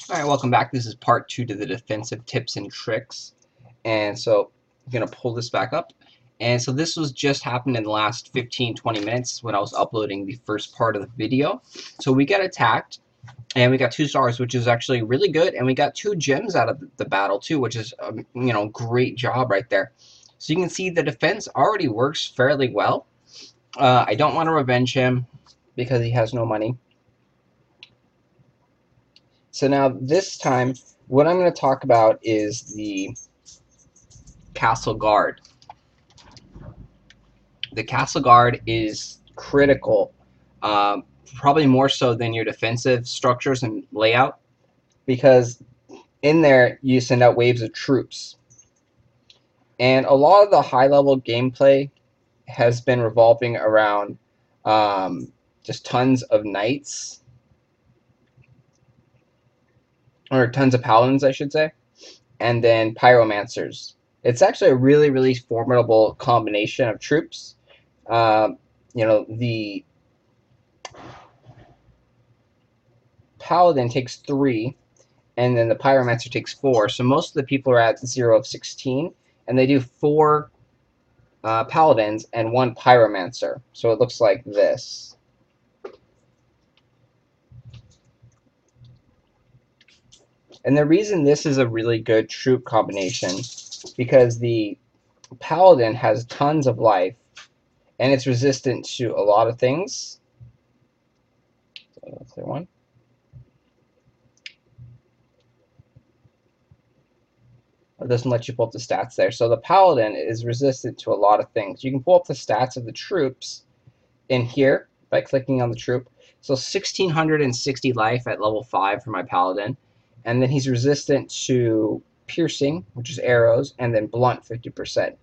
Alright, welcome back. This is part 2 to the defensive tips and tricks. And so I'm going to pull this back up. And so this was just happened in the last 15-20 minutes when I was uploading the first part of the video. So we got attacked and we got 2 stars, which is actually really good. And we got 2 gems out of the battle too, which is, great job right there. So you can see the defense already works fairly well. I don't want to revenge him because he has no money. So now this time, what I'm going to talk about is the castle guard. The castle guard is critical, probably more so than your defensive structures and layout, because in there you send out waves of troops. And a lot of the high-level gameplay has been revolving around just tons of knights, or tons of paladins, I should say, and then pyromancers. It's actually a really, really formidable combination of troops. The paladin takes 3, and then the pyromancer takes 4. So most of the people are at 0 of 16, and they do 4 paladins and 1 pyromancer. So it looks like this. And the reason this is a really good troop combination, because the paladin has tons of life, and it's resistant to a lot of things. So clear one. It doesn't let you pull up the stats there. So the paladin is resistant to a lot of things. You can pull up the stats of the troops in here by clicking on the troop. So 1660 life at level 5 for my paladin. And then he's resistant to piercing, which is arrows, and then blunt 50%.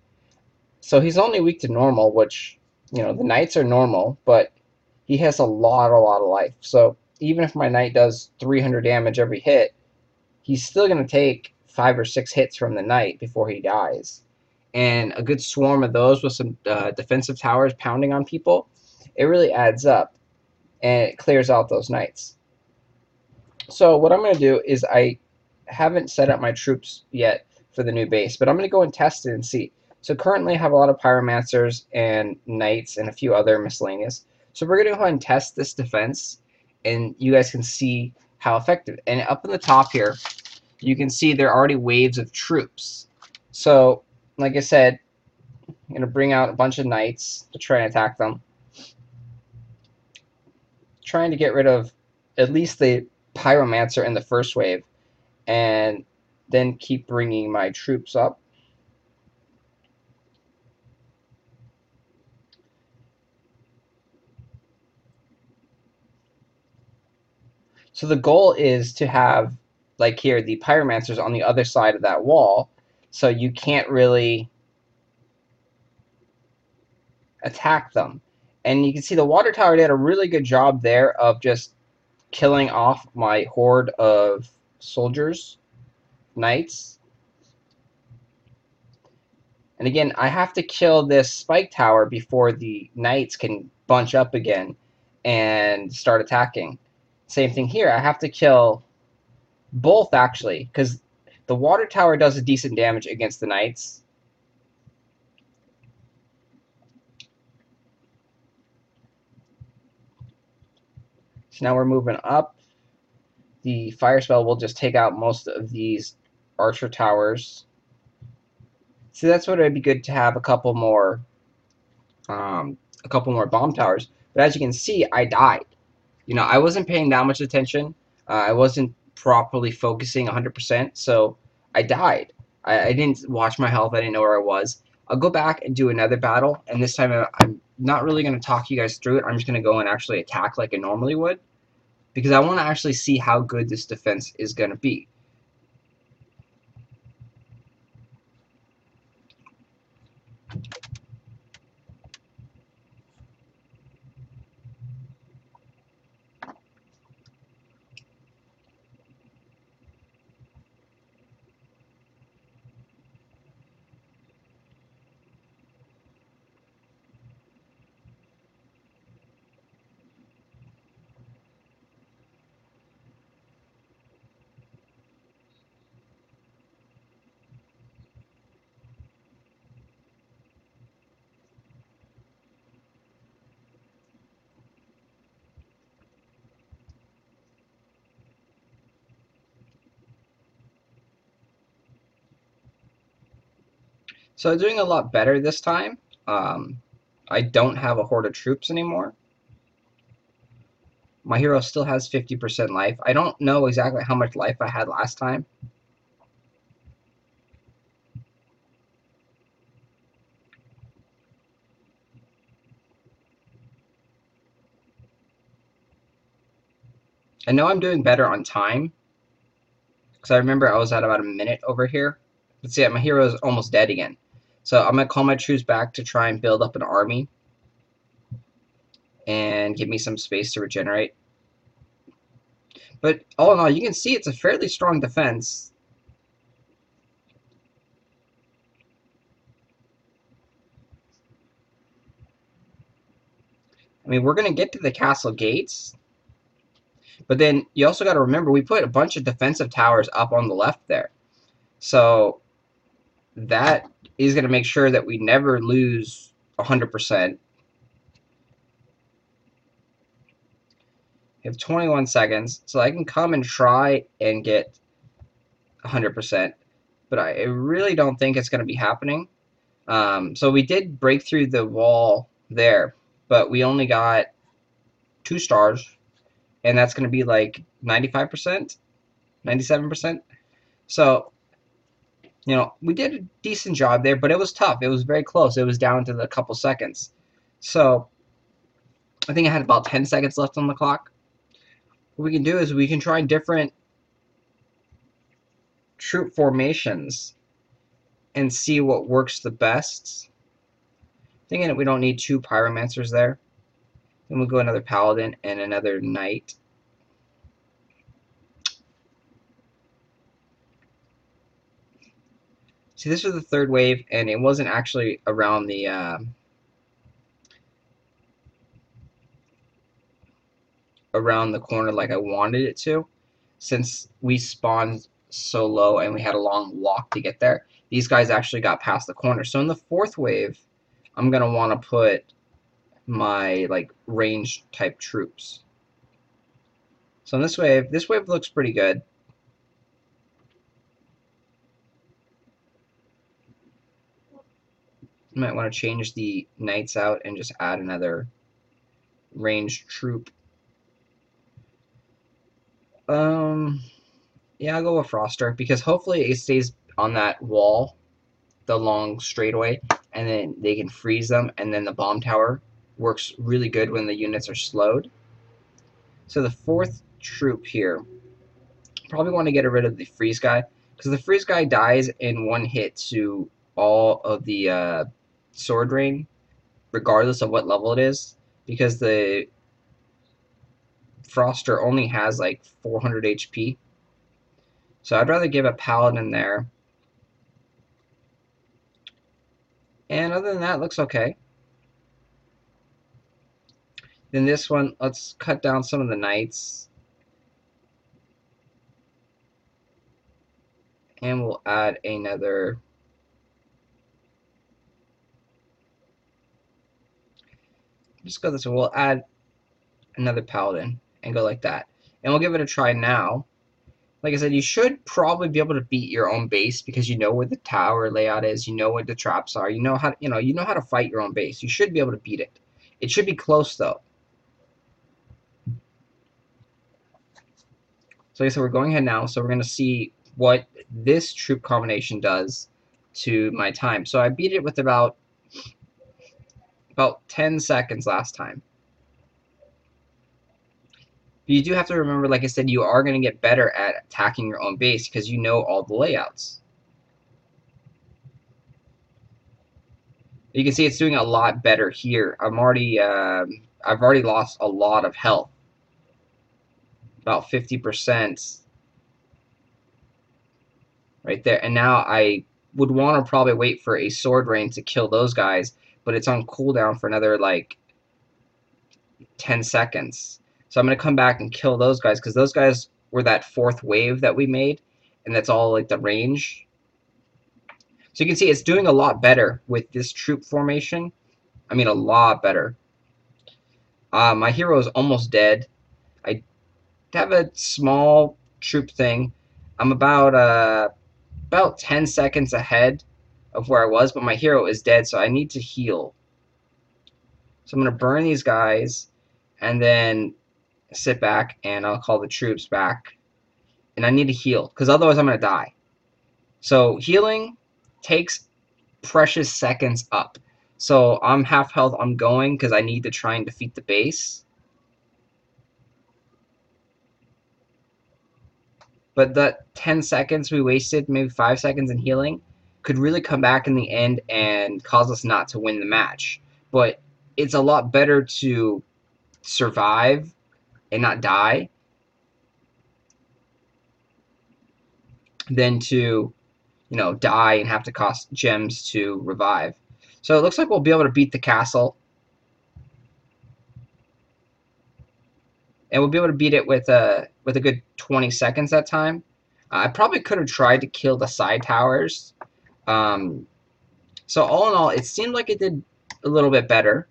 So he's only weak to normal, which, the knights are normal, but he has a lot of life. So even if my knight does 300 damage every hit, he's still going to take 5 or 6 hits from the knight before he dies. And a good swarm of those with some defensive towers pounding on people, it really adds up, and it clears out those knights. So what I'm going to do is, I haven't set up my troops yet for the new base, but I'm going to go and test it and see. So currently I have a lot of pyromancers and knights and a few other miscellaneous. So we're going to go ahead and test this defense, and you guys can see how effective. And up in the top here, you can see there are already waves of troops. So, like I said, I'm going to bring out a bunch of knights to try and attack them. Trying to get rid of at least the pyromancer in the first wave, and then keep bringing my troops up. So the goal is to have, like here, the pyromancers on the other side of that wall, so you can't really attack them. And you can see the water tower did a really good job there of just killing off my horde of soldiers, knights. And again, I have to kill this spike tower before the knights can bunch up again and start attacking. Same thing here. I have to kill both, actually, because the water tower does a decent damage against the knights. So now we're moving up. The fire spell will just take out most of these archer towers. So that's what it'd be good to have a couple more bomb towers. But as you can see, I died. I wasn't paying that much attention. I wasn't properly focusing 100%, so I died. I didn't watch my health. I didn't know where I was. I'll go back and do another battle, and this time I'm not really going to talk you guys through it. I'm just going to go and actually attack like I normally would, because I want to actually see how good this defense is going to be. So I'm doing a lot better this time. I don't have a horde of troops anymore. My hero still has 50% life. I don't know exactly how much life I had last time. I know I'm doing better on time, because I remember I was at about a minute over here. But see, my hero is almost dead again. So I'm going to call my troops back to try and build up an army and give me some space to regenerate. But all in all, you can see it's a fairly strong defense. I mean, we're going to get to the castle gates. But then you also got to remember, we put a bunch of defensive towers up on the left there. So that is going to make sure that we never lose 100%. We have 21 seconds, so I can come and try and get 100%, but I really don't think it's going to be happening. So we did break through the wall there, but we only got 2 stars, and that's going to be like 95%, 97%. So, you know, we did a decent job there, but it was tough. It was very close. It was down to the couple seconds. So I think I had about 10 seconds left on the clock. What we can do is we can try different troop formations and see what works the best. Thinking that we don't need 2 pyromancers there. Then we'll go another paladin and another knight. See, this was the 3rd wave, and it wasn't actually around the corner like I wanted it to, since we spawned so low and we had a long walk to get there. These guys actually got past the corner. So in the 4th wave, I'm gonna want to put my like range type troops. So in this wave looks pretty good. You might want to change the knights out and just add another ranged troop. Yeah, I'll go with Froster, because hopefully it stays on that wall, the long straightaway, and then they can freeze them, and then the bomb tower works really good when the units are slowed. So the 4th troop here, probably want to get rid of the freeze guy, because the freeze guy dies in 1 hit to all of the sword rain, regardless of what level it is, because the Froster only has like 400 HP. So I'd rather give a paladin there. And other than that, looks okay. Then this one, let's cut down some of the knights. And we'll add another. Just go this way. We'll add another paladin and go like that. And we'll give it a try now. Like I said, you should probably be able to beat your own base, because you know where the tower layout is, you know what the traps are, you know how to fight your own base. You should be able to beat it. It should be close though. So like I said, we're going ahead now, so we're going to see what this troop combination does to my time. So I beat it with about 10 seconds last time. But you do have to remember, like I said, you are going to get better at attacking your own base because you know all the layouts. You can see it's doing a lot better here. I've already lost a lot of health, about 50% right there. And now I would want to probably wait for a sword rain to kill those guys, but it's on cooldown for another like 10 seconds. So I'm going to come back and kill those guys, because those guys were that 4th wave that we made, and that's all like the range. So you can see it's doing a lot better with this troop formation. I mean, a lot better. My hero is almost dead. I have a small troop thing. I'm about 10 seconds ahead of where I was, but my hero is dead, so I need to heal. So I'm going to burn these guys, and then sit back, and I'll call the troops back. And I need to heal, because otherwise I'm going to die. So healing takes precious seconds up. So I'm half health, I'm going, because I need to try and defeat the base. But that 10 seconds we wasted, maybe 5 seconds in healing, could really come back in the end and cause us not to win the match. But it's a lot better to survive and not die than to, die and have to cost gems to revive. So it looks like we'll be able to beat the castle. And we'll be able to beat it with a good 20 seconds that time. I probably could have tried to kill the side towers. So all in all, it seemed like it did a little bit better.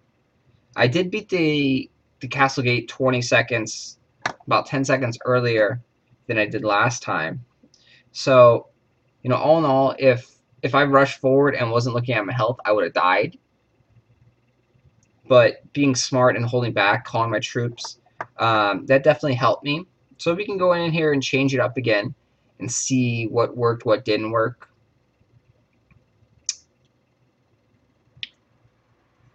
I did beat the castle gate 20 seconds, about 10 seconds earlier than I did last time. So, all in all, if I rushed forward and wasn't looking at my health, I would have died. But being smart and holding back, calling my troops, that definitely helped me. So we can go in here and change it up again and see what worked, what didn't work.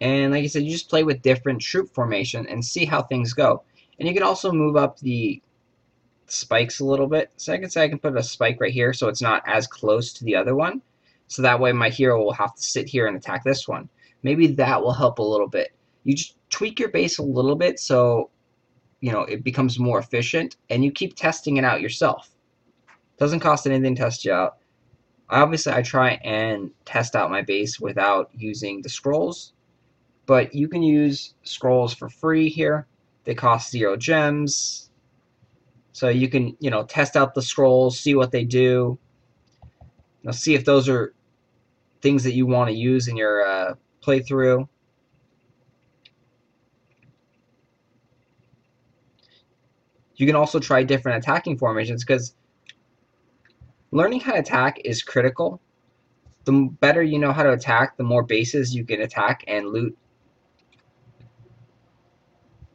And like I said, you just play with different troop formation and see how things go. And you can also move up the spikes a little bit. So I can say I can put a spike right here so it's not as close to the other one. So that way my hero will have to sit here and attack this one. Maybe that will help a little bit. You just tweak your base a little bit so it becomes more efficient, and you keep testing it out yourself. Doesn't cost anything to test you out. Obviously, I try and test out my base without using the scrolls, but you can use scrolls for free here. They cost 0 gems. So you can, test out the scrolls, see what they do. See if those are things that you want to use in your playthrough. You can also try different attacking formations, because learning how to attack is critical. The better you know how to attack, the more bases you can attack and loot.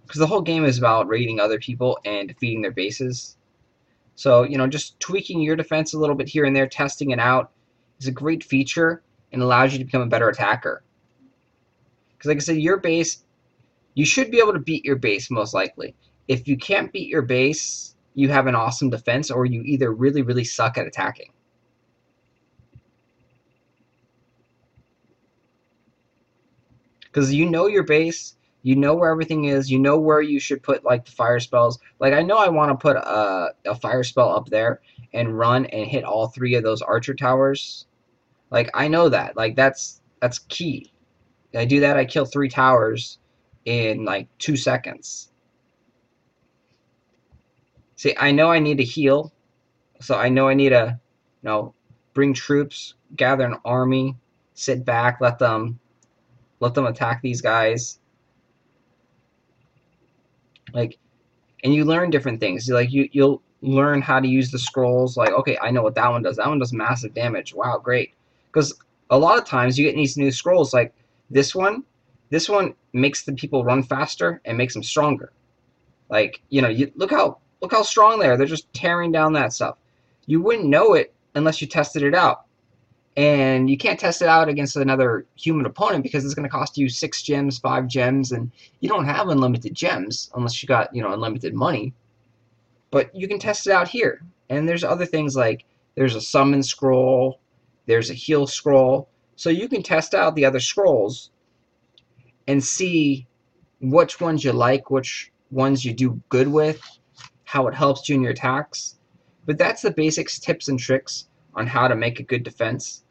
Because the whole game is about raiding other people and defeating their bases. So, just tweaking your defense a little bit here and there, testing it out, is a great feature and allows you to become a better attacker. Because like I said, your base, you should be able to beat your base most likely. If you can't beat your base, you have an awesome defense, or you either really, really suck at attacking. Because you know your base, you know where everything is, you know where you should put like the fire spells. Like I know I want to put a fire spell up there and run and hit all 3 of those archer towers. Like I know that. Like that's key. I do that, I kill 3 towers in like 2 seconds. See, I know I need to heal, so I know I need to, bring troops, gather an army, sit back, let them attack these guys. Like, and you learn different things. You'll learn how to use the scrolls. Like, okay, I know what that one does. That one does massive damage. Wow, great. Because a lot of times you get these new scrolls, like this one makes the people run faster and makes them stronger. Like, you look how strong they are. They're just tearing down that stuff. You wouldn't know it unless you tested it out. And you can't test it out against another human opponent because it's going to cost you 6 gems, 5 gems, and you don't have unlimited gems unless you got, unlimited money. But you can test it out here. And there's other things like there's a summon scroll, there's a heal scroll. So you can test out the other scrolls and see which ones you like, which ones you do good with, how it helps you in your attacks. But that's the basics, tips, and tricks on how to make a good defense.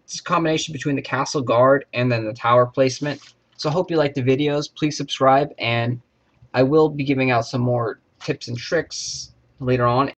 It's a combination between the castle guard and then the tower placement. So I hope you like the videos. Please subscribe, and I will be giving out some more tips and tricks later on.